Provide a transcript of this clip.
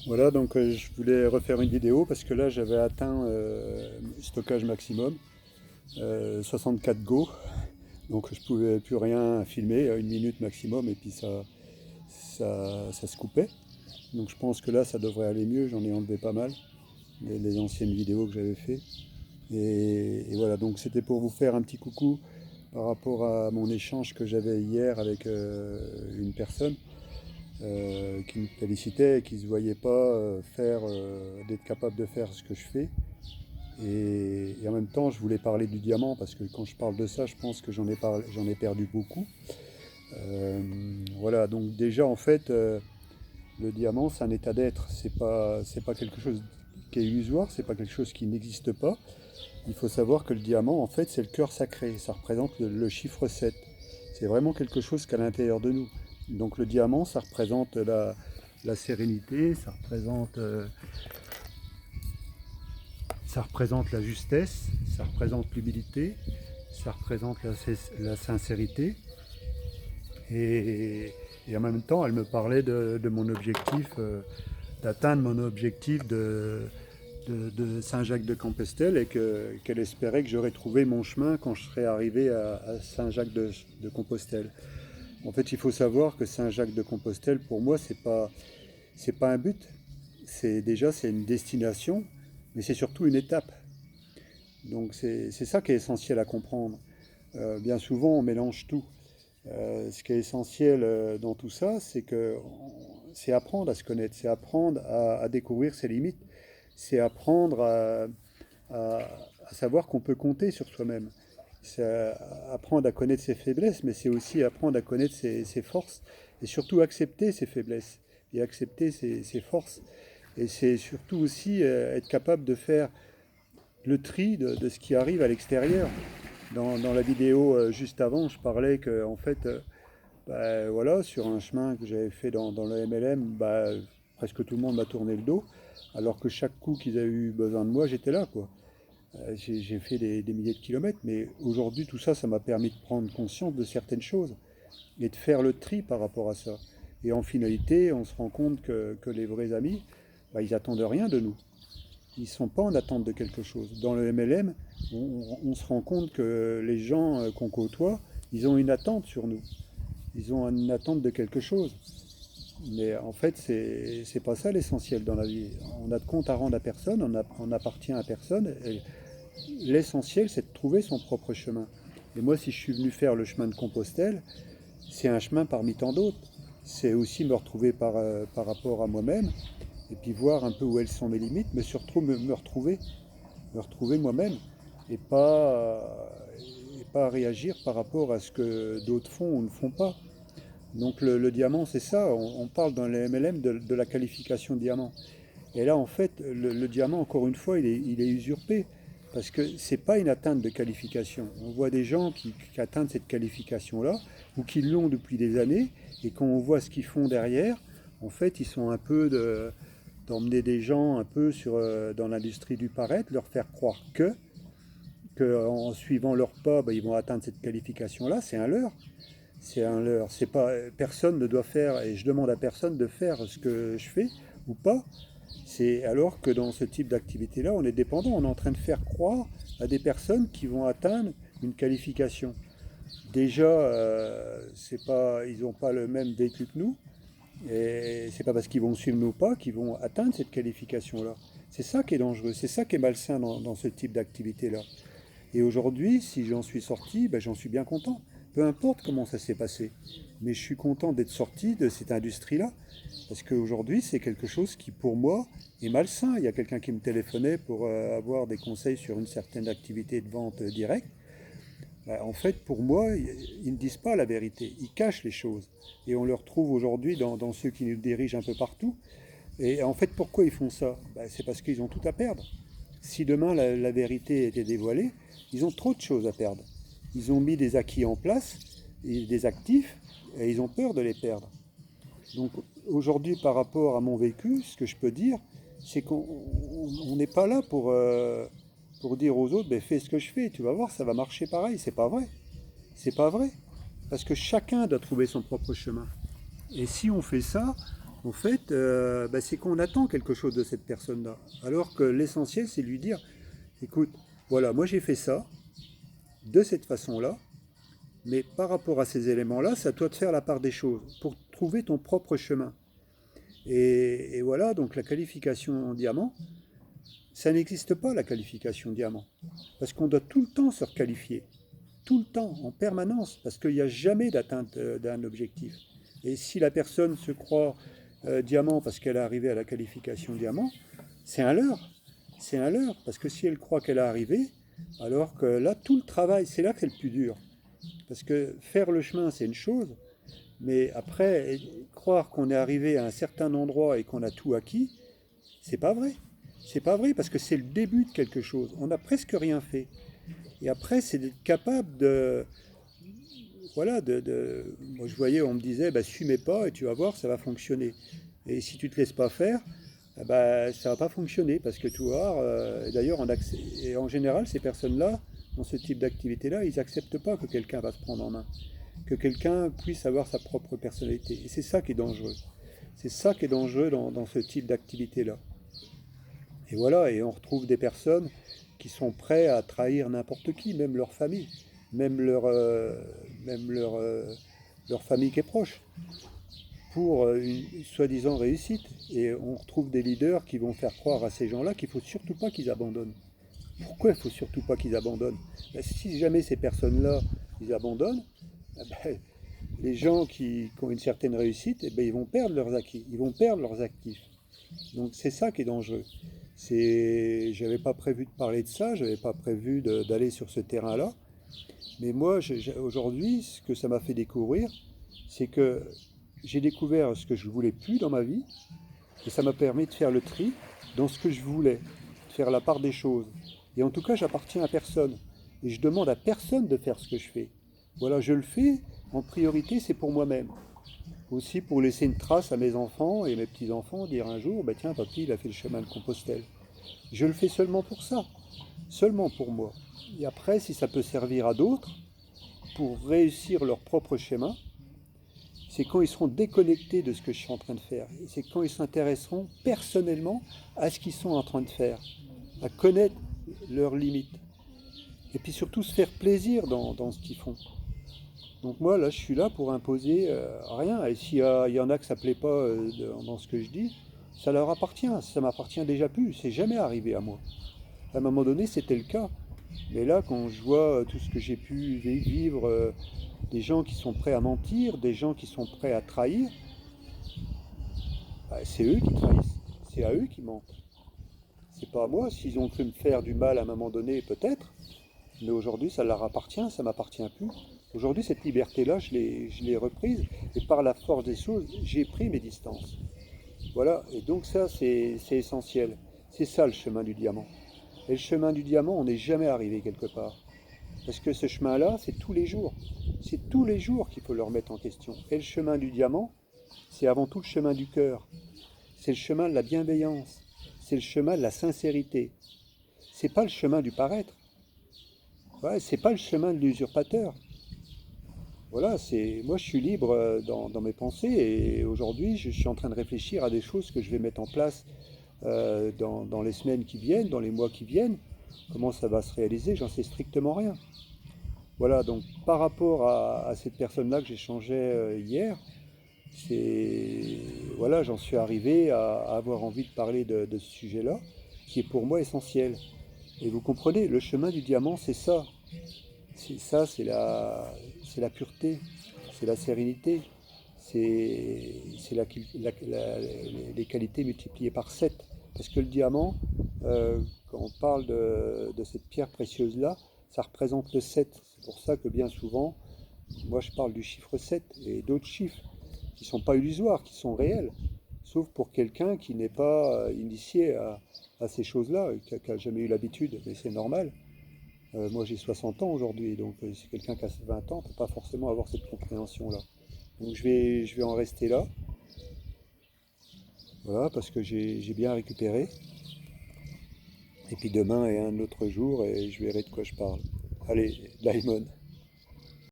Voilà, donc je voulais refaire une vidéo parce que là j'avais atteint stockage maximum, 64 Go, donc je pouvais plus rien filmer, à une minute maximum, et puis ça se coupait. Donc je pense que là ça devrait aller mieux, j'en ai enlevé pas mal, les anciennes vidéos que j'avais fait. Et voilà, donc c'était pour vous faire un petit coucou par rapport à mon échange que j'avais hier avec une personne qui me félicitait et qui ne se voyait pas d'être capable de faire ce que je fais. Et en même temps, je voulais parler du diamant parce que quand je parle de ça, je pense que j'en ai perdu beaucoup. Voilà, donc déjà en fait, le diamant, c'est un état d'être. C'est pas quelque chose qui est illusoire, c'est pas quelque chose qui n'existe pas. Il faut savoir que le diamant, en fait, c'est le cœur sacré. Ça représente le chiffre 7. C'est vraiment quelque chose qu'à l'intérieur de nous. Donc le diamant, ça représente la sérénité, ça représente la justesse, ça représente l'humilité, ça représente la sincérité. Et, et en même temps, elle me parlait de mon objectif, d'atteindre mon objectif de Saint-Jacques-de-Compostelle et qu'elle espérait que j'aurais trouvé mon chemin quand je serais arrivé à Saint-Jacques-de-Compostelle. En fait, il faut savoir que Saint-Jacques-de-Compostelle, pour moi, c'est pas un but. C'est une destination, mais c'est surtout une étape. Donc c'est ça qui est essentiel à comprendre. Bien souvent, on mélange tout. Ce qui est essentiel dans tout ça, c'est apprendre à se connaître, c'est apprendre à découvrir ses limites, c'est apprendre à- à savoir qu'on peut compter sur soi-même. C'est apprendre à connaître ses faiblesses, mais c'est aussi apprendre à connaître ses forces et surtout accepter ses faiblesses et accepter ses forces. Et c'est surtout aussi être capable de faire le tri de ce qui arrive à l'extérieur. Dans la vidéo juste avant, je parlais que en fait, bah, voilà, sur un chemin que j'avais fait dans le MLM, bah, presque tout le monde m'a tourné le dos, alors que chaque coup qu'ils avaient eu besoin de moi, j'étais là, quoi. J'ai fait des milliers de kilomètres, mais aujourd'hui, tout ça, ça m'a permis de prendre conscience de certaines choses et de faire le tri par rapport à ça. Et en finalité, on se rend compte que les vrais amis, bah, ils attendent rien de nous. Ils ne sont pas en attente de quelque chose. Dans le MLM, on se rend compte que les gens qu'on côtoie, ils ont une attente sur nous. Ils ont une attente de quelque chose. Mais en fait, c'est pas ça l'essentiel dans la vie. On a de compte à rendre à personne, on appartient à personne. L'essentiel, c'est de trouver son propre chemin. Et moi, si je suis venu faire le chemin de Compostelle, c'est un chemin parmi tant d'autres. C'est aussi me retrouver par rapport à moi-même, et puis voir un peu où elles sont mes limites, mais surtout me retrouver moi-même, et pas réagir par rapport à ce que d'autres font ou ne font pas. Donc le diamant, c'est ça, on parle dans les MLM de la qualification diamant. Et là, en fait, le diamant, encore une fois, il est usurpé. Parce que c'est pas une atteinte de qualification. On voit des gens qui atteignent cette qualification-là, ou qui l'ont depuis des années, et quand on voit ce qu'ils font derrière, en fait, ils sont un peu d'emmener des gens un peu dans l'industrie du paraître, leur faire croire qu'en suivant leur pas, ben, ils vont atteindre cette qualification-là, c'est un leurre. C'est un leurre. C'est pas, personne ne doit faire, et je demande à personne de faire ce que je fais ou pas. C'est alors que dans ce type d'activité-là, on est dépendant, on est en train de faire croire à des personnes qui vont atteindre une qualification. Déjà, c'est pas, ils n'ont pas le même vécu que nous, et c'est pas parce qu'ils vont suivre nos pas qu'ils vont atteindre cette qualification-là. C'est ça qui est dangereux, c'est ça qui est malsain dans ce type d'activité-là. Et aujourd'hui, si j'en suis sorti, ben, j'en suis bien content. Peu importe comment ça s'est passé. Mais je suis content d'être sorti de cette industrie-là. Parce qu'aujourd'hui, c'est quelque chose qui, pour moi, est malsain. Il y a quelqu'un qui me téléphonait pour avoir des conseils sur une certaine activité de vente directe. Ben, en fait, pour moi, ils ne disent pas la vérité. Ils cachent les choses. Et on le retrouve aujourd'hui dans ceux qui nous dirigent un peu partout. Et en fait, pourquoi ils font ça? Ben, c'est parce qu'ils ont tout à perdre. Si demain la vérité était dévoilée, ils ont trop de choses à perdre. Ils ont mis des acquis en place, et des actifs, et ils ont peur de les perdre. Donc aujourd'hui, par rapport à mon vécu, ce que je peux dire, c'est qu'on n'est pas là pour dire aux autres, ben, fais ce que je fais, tu vas voir, ça va marcher pareil. C'est pas vrai. C'est pas vrai. Parce que chacun doit trouver son propre chemin. Et si on fait ça, En fait, c'est qu'on attend quelque chose de cette personne-là. Alors que l'essentiel, c'est de lui dire, écoute, voilà, moi j'ai fait ça, de cette façon-là, mais par rapport à ces éléments-là, c'est à toi de faire la part des choses, pour trouver ton propre chemin. Et voilà, donc la qualification en diamant, ça n'existe pas la qualification diamant. Parce qu'on doit tout le temps se requalifier. Tout le temps, en permanence, parce qu'il n'y a jamais d'atteinte d'un objectif. Et si la personne se croit diamant parce qu'elle est arrivée à la qualification diamant, c'est un leurre. C'est un leurre, parce que si elle croit qu'elle est arrivée, alors que là, tout le travail, c'est là que c'est le plus dur. Parce que faire le chemin, c'est une chose, mais après, croire qu'on est arrivé à un certain endroit et qu'on a tout acquis, c'est pas vrai. C'est pas vrai, parce que c'est le début de quelque chose. On n'a presque rien fait. Et après, c'est d'être capable de... Voilà, moi je voyais, on me disait, suis mes pas et tu vas voir, ça va fonctionner. Et si tu te laisses pas faire, ça va pas fonctionner, parce que tu vois, d'ailleurs, et en général, ces personnes-là, dans ce type d'activité-là, ils n'acceptent pas que quelqu'un va se prendre en main, que quelqu'un puisse avoir sa propre personnalité. Et c'est ça qui est dangereux. C'est ça qui est dangereux dans ce type d'activité-là. Et voilà, et on retrouve des personnes qui sont prêtes à trahir n'importe qui, même leur famille, même leur famille qui est proche, pour une soi-disant réussite. Et on retrouve des leaders qui vont faire croire à ces gens-là qu'il ne faut surtout pas qu'ils abandonnent. Pourquoi il ne faut surtout pas qu'ils abandonnent? Si jamais ces personnes-là, ils abandonnent, les gens qui ont une certaine réussite, ils vont perdre leurs acquis, ils vont perdre leurs actifs. Donc c'est ça qui est dangereux. J'avais pas prévu de parler de ça, j'avais pas prévu d'aller sur ce terrain-là. Mais moi, aujourd'hui, ce que ça m'a fait découvrir, c'est que j'ai découvert ce que je voulais plus dans ma vie, et ça m'a permis de faire le tri dans ce que je voulais, de faire la part des choses. Et en tout cas, j'appartiens à personne. Et je demande à personne de faire ce que je fais. Voilà, je le fais, en priorité, c'est pour moi-même. Aussi pour laisser une trace à mes enfants et mes petits-enfants, dire un jour, tiens, papy, il a fait le chemin de Compostelle. Je le fais seulement pour ça, seulement pour moi. Et après, si ça peut servir à d'autres, pour réussir leur propre chemin, c'est quand ils seront déconnectés de ce que je suis en train de faire. Et c'est quand ils s'intéresseront personnellement à ce qu'ils sont en train de faire, à connaître leurs limites. Et puis surtout se faire plaisir dans ce qu'ils font. Donc moi, là, je suis là pour imposer rien. Et s'il y en a que ça ne plaît pas dans ce que je dis, ça leur appartient. Ça m'appartient déjà plus. C'est jamais arrivé à moi. À un moment donné, c'était le cas. Mais là, quand je vois tout ce que j'ai pu vivre, des gens qui sont prêts à mentir, des gens qui sont prêts à trahir, c'est eux qui trahissent. C'est à eux qui mentent. C'est pas à moi. S'ils ont cru me faire du mal à un moment donné, peut-être. Mais aujourd'hui, ça leur appartient, ça m'appartient plus. Aujourd'hui, cette liberté-là, je l'ai reprise. Et par la force des choses, j'ai pris mes distances. Voilà. Et donc ça, c'est essentiel. C'est ça le chemin du diamant. Et le chemin du diamant, on n'est jamais arrivé quelque part. Parce que ce chemin-là, c'est tous les jours. C'est tous les jours qu'il faut le remettre en question. Et le chemin du diamant, c'est avant tout le chemin du cœur. C'est le chemin de la bienveillance. C'est le chemin de la sincérité. C'est pas le chemin du paraître. Ouais, c'est pas le chemin de l'usurpateur. Voilà, moi je suis libre dans mes pensées et aujourd'hui je suis en train de réfléchir à des choses que je vais mettre en place dans les semaines qui viennent, dans les mois qui viennent. Comment ça va se réaliser, j'en sais strictement rien. Voilà, donc par rapport à cette personne-là que j'échangeais hier, voilà, j'en suis arrivé à avoir envie de parler de ce sujet-là, qui est pour moi essentiel. Et vous comprenez, le chemin du diamant, c'est ça. C'est la pureté, c'est la sérénité, c'est les qualités multipliées par 7. Parce que le diamant, quand on parle de cette pierre précieuse-là, ça représente le 7. C'est pour ça que bien souvent, moi je parle du chiffre 7 et d'autres chiffres qui ne sont pas illusoires, qui sont réels. Sauf pour quelqu'un qui n'est pas initié à ces choses-là, qui n'a jamais eu l'habitude, mais c'est normal. Moi j'ai 60 ans aujourd'hui, donc si quelqu'un qui a 20 ans ne peut pas forcément avoir cette compréhension-là. Donc je vais en rester là, voilà, parce que j'ai bien récupéré. Et puis demain est un autre jour et je verrai de quoi je parle. Allez, Daimon.